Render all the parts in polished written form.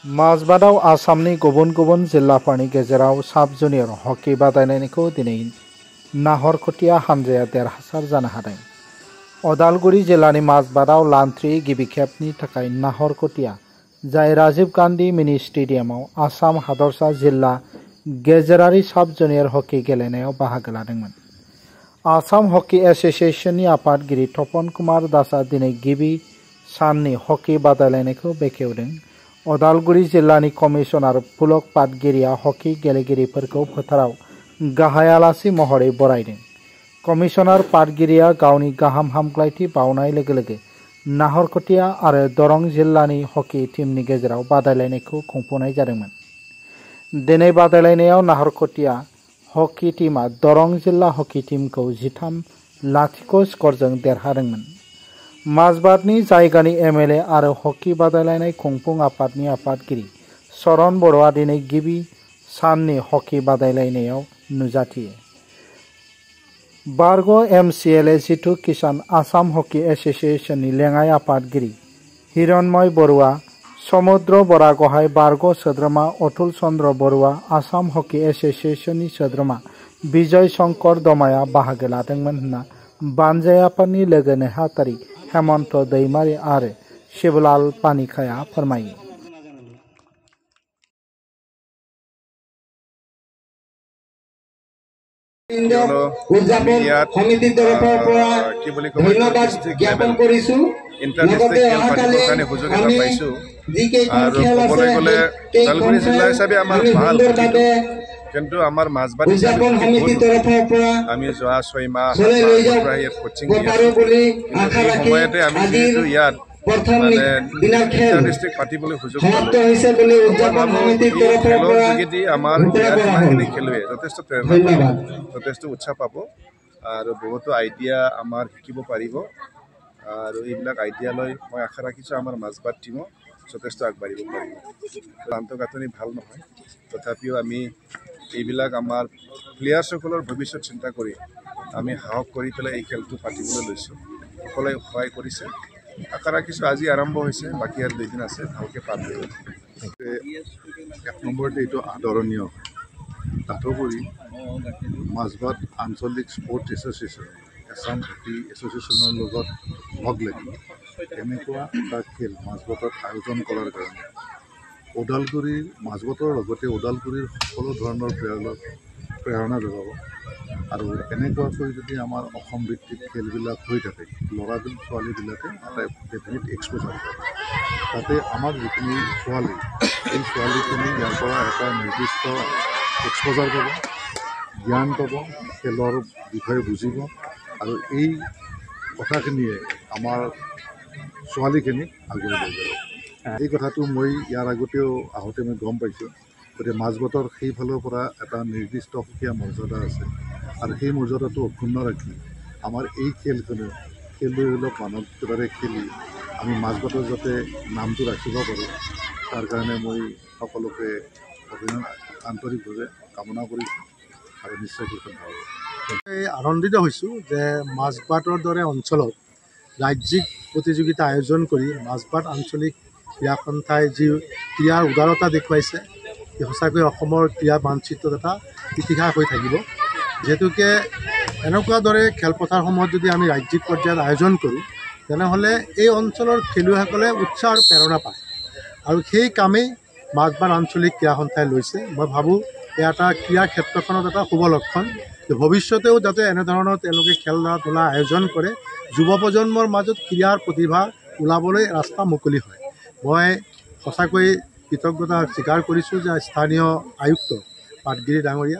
माजबादाव आसामनि गुबुन गुबुन जिल्लाफोरनि गेजेराव साब जुनियर हकी बादायलायनायखौ दिनै नाहरखोटिया हानजाया देरहासार जानो हादों। उदालगुरि जिल्लानि माजबादाव लान्थ्रि गिबि खेबनि थाखाय नाहरखोटिया जाय राजीव गान्धी मिनि स्टेडियामाव आसाम हादरसा जिल्ला गेजेरारि साब जुनियर हकी गेलेनायाव बाहागो लादोंमोन। आसाम हकी एसोसिएशननि आफादगिरि तपन कुमार दासआ दिनै गिबि साननि हकी बादायलायनायखौ बेखेवदों। उदालगुरि जिल्लानि कमिशनार पुलक पाटगिरिया हकी गेलेगिरिफोरखौ फोथाराव गाहाय आलासि महरै बरायदों। कमिशनार पाटगिरिया गावनि गाहाम हामग्लायथि बावनाय लोगो लोगो नाहरखोटिया आरो दरं जिल्लानि हकी टीमनि गेजेराव बादायलायनायखौ खुंफुंनाय जादोंमोन। दिनै बादायलायनायाव नाहरखोटिया हकी टीमा दरं जिल्ला हकी टीमखौ 13-0 स्करजों देरहादोंमोन। माजबादनि जायगानि एमएलए आरो हकी बादायलायनाय खुंफुं आफादनि आफादगिरि चरण बर'आ दिनै गिबि साननि हकी बादायलायनायाव नुजाथियो। बारग' एमसिएलए जितु किसान आसाम हकी एसोसिएशननि लेङाइ आफादगिरि हिरण्मय बरुवा, समुद्र बरागहाय बारग' सोद्रोमा अतुल चन्द्र बरुवा, आसाम हकी एसोसिएशननि सोद्रोमा बिजय शंकर दमाया बाहागो लादोंमोन होनना बानजायाफोरनि लोगो नेहाथारि हेमन्त दैमारी आरो शिवलाल पानिकाया फोरमायो। উদযাপন সমিতিৰ তৰফৰ পৰা ধন্যবাদ জ্ঞাপন কৰিছো। লগতে অহাকালি আমি যিকেইখন খেল আছে সেইকেইখন খেল আমি সুন্দৰভাৱে কিন্তু আমাৰ মাজবাদী উদযাপন সমিতিৰ তৰফৰ পৰা আমি যোৱা 6 মাহ লৈ যাব কোচিং পাৰো বুলি আশা ৰাখি আজিৰ প্ৰথম দিনৰ খেল সমাপ্ত হৈছে বুলি উদযাপন সমিতিৰ তৰফৰ পৰা আমাৰ খেলুৱৈ যথেষ্ট প্ৰেৰণা যথেষ্ট উৎসাহ পাব আৰু বহুতো আইডিয়া আমাৰ শিকিব পাৰিব আৰু এইবিলাক আইডিয়া লৈ মই আশা ৰাখিছোঁ আমাৰ মাজবাদ টিমো যথেষ্ট আগবাঢ়িব পাৰিব। আন্তঃগাঁথনি ভাল নহয়, তথাপিও আমি এইবিলাক আমাৰ প্লেয়াৰ্ছসকলৰ ভৱিষ্যত চিন্তা কৰি আমি সাহস কৰি পেলাই এই খেলটো পাতিবলৈ লৈছোঁ। সকলোৱে সহায় কৰিছে। আশা ৰাখিছোঁ আজি আৰম্ভ হৈছে, বাকী আৰু 2 দিন আছে, ভালকৈ পাৰ হৈ যাব। 1 নম্বৰতে এইটো আদৰণীয়। তাৰোপৰি মাজবাদ আঞ্চলিক স্পৰ্টছ এছ'চিয়েশ্যন আসাম হকী এছ'চিয়েশ্যনৰ লগত লগ লাগি এনেকুৱা এটা খেল মাজবাদত আয়োজন কৰাৰ কাৰণে ওদালগুৰিৰ মাজবাদৰ লগতে ওদালগুৰিৰ সকলো ধৰণৰ প্ৰেৰণা যোগাব আৰু এনেকুৱাকৈ যদি আমাৰ অসম ভিত্তিক খেলবিলাক হৈ থাকে, ল'ৰা ছোৱালীবিলাকে এটা ডেফিনেট এক্সপ'জাৰ পায়। তাতে আমাৰ যিখিনি ছোৱালী, এই ছোৱালীখিনি ইয়াৰ পৰা এটা নিৰ্দিষ্ট এক্সপ'জাৰ পাব, জ্ঞান পাব, খেলৰ বিষয়ে বুজিব আৰু এই কথাখিনিয়ে আমাৰ ছোৱালীখিনিক আগুৱাই লৈ যাব। এই কথাটো মই ইয়াৰ আগতেও আহোঁতে মই গম পাইছোঁ। গতিকে মাজবাদৰ সেইফালৰ পৰা এটা নিৰ্দিষ্ট সুকীয়া মৰ্যাদা আছে আৰু সেই মৰ্যাদাটো অক্ষুণ্ণ ৰাখি আমাৰ এই খেলখনেও খেলুৱৈবিলাক মানৱতাৰে খেলি আমি মাজবাদৰ যাতে নামটো ৰাখিব পাৰোঁ, তাৰ কাৰণে মই সকলোকে আন্তৰিকভাৱে কামনা কৰিছোঁ আৰু নিশ্চয় কৃতজ্ঞ হ'ব। আনন্দিত হৈছোঁ যে মাজবাদৰ দৰে অঞ্চলত ৰাজ্যিক প্ৰতিযোগিতা আয়োজন কৰি মাজবাদ আঞ্চলিক ক্ৰীড়া সন্থাই যি ক্ৰীড়াৰ উদাৰতা দেখুৱাইছে, সঁচাকৈ অসমৰ ক্ৰীড়া মানচিত্ৰত এটা ইতিহাস হৈ থাকিব। যিহেতুকে এনেকুৱা দৰে খেলপথাৰসমূহত যদি আমি ৰাজ্যিক পৰ্যায়ত আয়োজন কৰোঁ, তেনেহ'লে এই অঞ্চলৰ খেলুৱৈসকলে উৎসাহ আৰু প্ৰেৰণা পায় আৰু সেই কামেই মাজবাদ আঞ্চলিক ক্ৰীড়া সন্থাই লৈছে। মই ভাবোঁ এয়া এটা ক্ৰীড়া ক্ষেত্ৰখনত এটা শুভ লক্ষণ। ভৱিষ্যতেও যাতে এনেধৰণৰ তেওঁলোকে খেলা ধূলা আয়োজন কৰে, যুৱ প্ৰজন্মৰ মাজত ক্ৰীড়াৰ প্ৰতিভা ওলাবলৈ ৰাস্তা মুকলি হয়। মই সঁচাকৈ কৃতজ্ঞতা স্বীকাৰ কৰিছোঁ যে স্থানীয় আয়ুক্ত পাটগিৰি ডাঙৰীয়া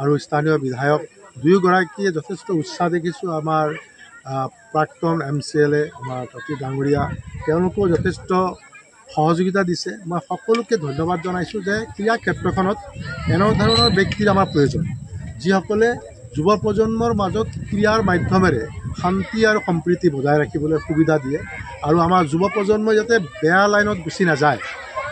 আৰু স্থানীয় বিধায়ক দুয়োগৰাকীয়ে যথেষ্ট উৎসাহ দেখিছোঁ। আমাৰ প্ৰাক্তন MCLA আমাৰ ততী ডাঙৰীয়া, তেওঁলোকেও যথেষ্ট সহযোগিতা দিছে। মই সকলোকে ধন্যবাদ জনাইছোঁ যে ক্ৰীড়া ক্ষেত্ৰখনত এনেধৰণৰ ব্যক্তিৰ আমাৰ প্ৰয়োজন, যিসকলে যুৱ প্ৰজন্মৰ মাজত ক্ৰীড়াৰ মাধ্যমেৰে শান্তি আৰু সম্প্ৰীতি বজাই ৰাখিবলৈ সুবিধা দিয়ে আৰু আমাৰ যুৱ প্ৰজন্মই যাতে বেয়া লাইনত গুচি নাযায়,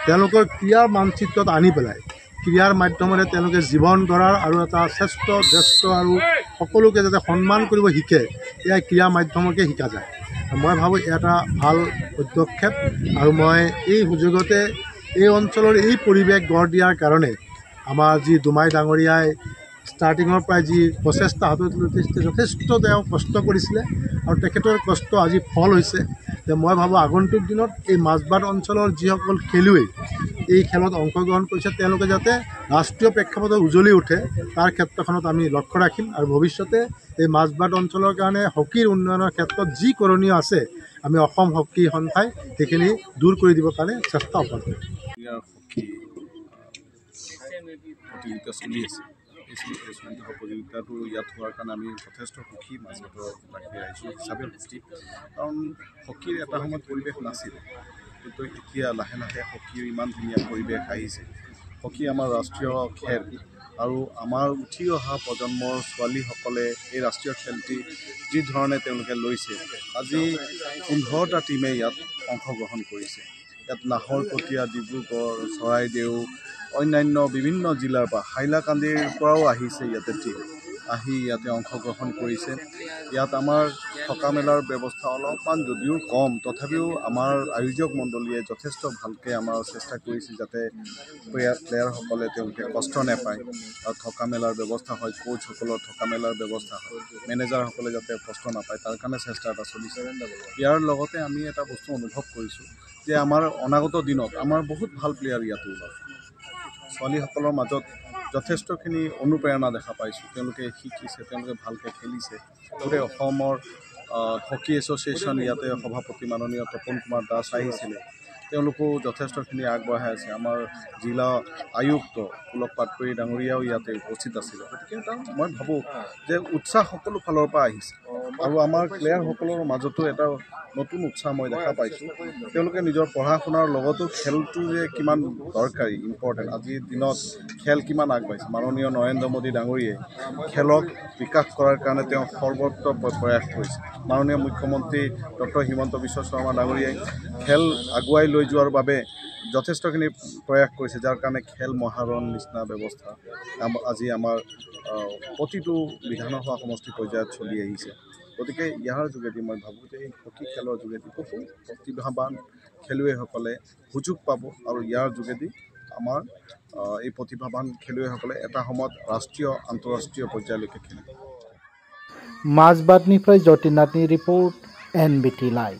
তেওঁলোকৰ ক্ৰীড়াৰ মানচিত্ৰত আনি পেলাই ক্ৰীড়াৰ মাধ্যমেৰে তেওঁলোকে জীৱন গঢ়াৰ আৰু এটা শ্ৰেষ্ঠ জ্যেষ্ঠ আৰু সকলোকে যাতে সন্মান কৰিব শিকে, এয়া ক্ৰীড়া মাধ্যমকে শিকা যায়। মই ভাবোঁ এটা ভাল পদক্ষেপ আৰু মই এই সুযোগতে এই অঞ্চলৰ এই পৰিৱেশ গঢ় দিয়াৰ কাৰণে আমাৰ যি দুমাই ডাঙৰীয়াই ষ্টাৰ্টিঙৰ পৰাই যি প্ৰচেষ্টা হাতত যথেষ্ট তেওঁ কষ্ট কৰিছিলে আৰু তেখেতৰ কষ্ট আজি ফল হৈছে। যে মই ভাবোঁ আগন্তুক দিনত এই মাজবাট অঞ্চলৰ যিসকল খেলুৱৈ এই খেলত অংশগ্ৰহণ কৰিছে তেওঁলোকে যাতে ৰাষ্ট্ৰীয় প্ৰেক্ষাপটত উজ্বলি উঠে তাৰ ক্ষেত্ৰখনত আমি লক্ষ্য ৰাখিম আৰু ভৱিষ্যতে এই মাজবাট অঞ্চলৰ কাৰণে হকীৰ উন্নয়নৰ ক্ষেত্ৰত যি কৰণীয় আছে আমি অসম হকী সন্থাই সেইখিনি দূৰ কৰি দিবৰ কাৰণে চেষ্টা অব্যাহত কৰিম। প্ৰতিযোগিতা চলি আছে এই প্ৰতিযোগিতাটো ইয়াত হোৱাৰ কাৰণে আমি যথেষ্ট সুখী মাজবাটৰ ৰাইজৰ হিচাপে সুখী, কাৰণ হকীৰ এটা সময়ত পৰিৱেশ নাছিল, কিন্তু এতিয়া লাহে লাহে হকীৰ ইমান ধুনীয়া পৰিৱেশ আহিছে। হকী আমাৰ ৰাষ্ট্ৰীয় খেল আৰু আমাৰ উঠি অহা প্ৰজন্মৰ ছোৱালীসকলে এই ৰাষ্ট্ৰীয় খেলটি যি ধৰণে তেওঁলোকে লৈছে, আজি 15টা টীমে ইয়াত অংশগ্ৰহণ কৰিছে। ইয়াত নাহৰকটীয়া, ডিব্ৰুগড়, চৰাইদেউ, অন্যান্য বিভিন্ন জিলাৰ পৰা হাইলাকান্দিৰ পৰাও আহিছে ইয়াতে টীম আহি ইয়াতে অংশগ্ৰহণ কৰিছে। ইয়াত আমাৰ থকা মেলাৰ ব্যৱস্থা অলপমান যদিও কম, তথাপিও আমাৰ আয়োজক মণ্ডলীয়ে যথেষ্ট ভালকৈ আমাৰ চেষ্টা কৰিছে যাতে প্লেয়াৰসকলে তেওঁলোকে কষ্ট নাপায় আৰু থকা মেলাৰ ব্যৱস্থা হয়, কোচসকলৰ থকা মেলাৰ ব্যৱস্থা হয়, মেনেজাৰসকলে যাতে কষ্ট নাপায় তাৰ কাৰণে চেষ্টা এটা চলিছে। ইয়াৰ লগতে আমি এটা বস্তু অনুভৱ কৰিছোঁ যে আমাৰ অনাগত দিনত আমাৰ বহুত ভাল প্লেয়াৰ ইয়াতো ওলাব। ছোৱালীসকলৰ মাজত যথেষ্টখিনি অনুপ্ৰেৰণা দেখা পাইছোঁ, তেওঁলোকে শিকিছে, তেওঁলোকে ভালকৈ খেলিছে। গোটেই অসমৰ হকী এছ'চিয়েশ্যন ইয়াতে সভাপতি মাননীয় তপন কুমাৰ দাস আহিছিলে, তেওঁলোকেও যথেষ্টখিনি আগবঢ়াই আছে। আমাৰ জিলা আয়ুক্ত পুলক পাটকৰী ডাঙৰীয়াও ইয়াতে উপস্থিত আছিলে। গতিকে এটা মই ভাবোঁ যে উৎসাহ সকলো ফালৰ পৰা আহিছে আৰু আমাৰ প্লেয়াৰসকলৰ মাজতো এটা নতুন উৎসাহ মই দেখা পাইছোঁ। তেওঁলোকে নিজৰ পঢ়া শুনাৰ লগতো খেলটো যে কিমান দৰকাৰী, ইম্পৰ্টেণ্ট, আজিৰ দিনত খেল কিমান আগবাঢ়িছে। মাননীয় নৰেন্দ্ৰ মোদী ডাঙৰীয়াই খেলক বিকাশ কৰাৰ কাৰণে তেওঁ সৰ্বত্ৰ প্ৰয়াস কৰিছে। মাননীয় মুখ্যমন্ত্ৰী ডক্টৰ হিমন্ত বিশ্ব শৰ্মা ডাঙৰীয়াই খেল আগুৱাই লৈ যোৱাৰ বাবে যথেষ্টখিনি প্ৰয়াস কৰিছে, যাৰ কাৰণে খেল মহাৰণ নিচিনা ব্যৱস্থা আজি আমাৰ প্ৰতিটো বিধানসভা সমষ্টি পৰ্যায়ত চলি আহিছে। গতিকে ইয়াৰ যোগেদি মই ভাবোঁ যে এই হকী খেলৰ যোগেদি বহু প্ৰতিভাৱান খেলুৱৈসকলে সুযোগ পাব আৰু ইয়াৰ যোগেদি আমাৰ এই প্ৰতিভাৱান খেলুৱৈসকলে এটা সময়ত ৰাষ্ট্ৰীয় আন্তঃৰাষ্ট্ৰীয় পৰ্যায়লৈকে খেলিব। মাজবাটনিफ्राय जतिनाथनि रिपर्ट NBT लाइभ।